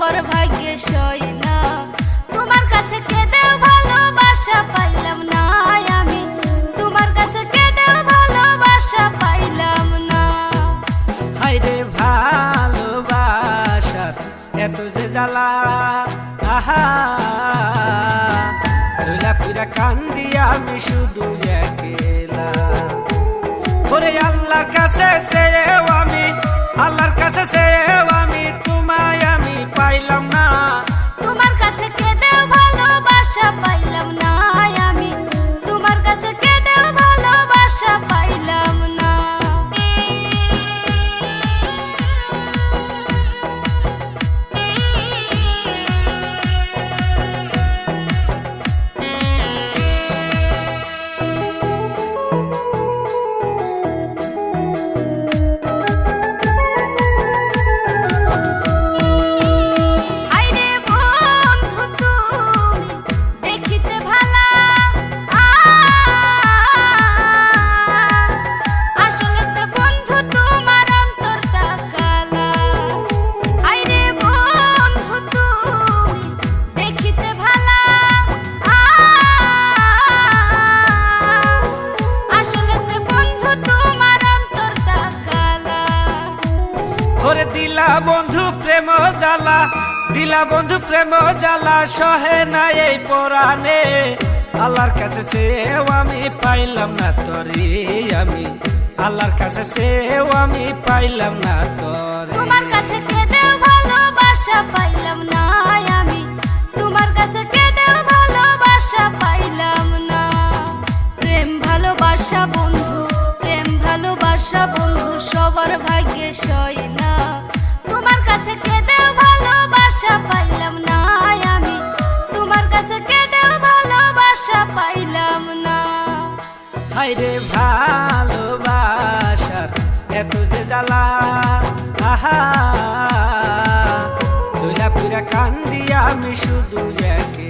সবার ভাগ্যে সই না। তোমার কাছে কেঁদেও ভালোবাসা পাইলাম না আমি, তোমার কাছে কেঁদেও ভালোবাসা পাইলাম না। হায়রে ভালোবাসা এত যে জ্বালা, আহা ঝুলা পুরা কান্দি আমি শুধু একলা। ওরে আল্লাহর কাছে চেয়েও আমি, আল্লাহর কাছে চেয়েও আমি তোমায় আমি পাইলাম না। তোমার কাছে কেঁদেও ভালোবাসা পাইলাম না আমি, তোমার কাছে কেঁদেও ভালোবাসা পাইলাম না। ওরে দিলা বন্ধু প্রেম জ্বালা, দিলা বন্ধু প্রেম জ্বালা সহে না এই পরাণে। আল্লাহর কাছে চেয়েও আমি পাইলাম না তরে আমি, আল্লাহর কাছে চেয়েও আমি পাইলাম না তরে। তোমার কাছে কেঁদেও ভালোবাসা পাইলাম না আমি, তোমার কাছে কেঁদেও ভালোবাসা পাইলাম না। প্রেম ভালোবাসা বন্ধু, প্রেম ভালোবাসা বন্ধু সবার ভাগ্যে সই না। তোমার কাছে কেঁদেও ভালোবাসা পাইলাম না আমি, তোমার কাছে কেঁদেও ভালোবাসা পাইলাম না। হায়রে ভালোবাসা এত যে জ্বালা, আহা ঝুলা পুরা কান্দি আমি শুধু একে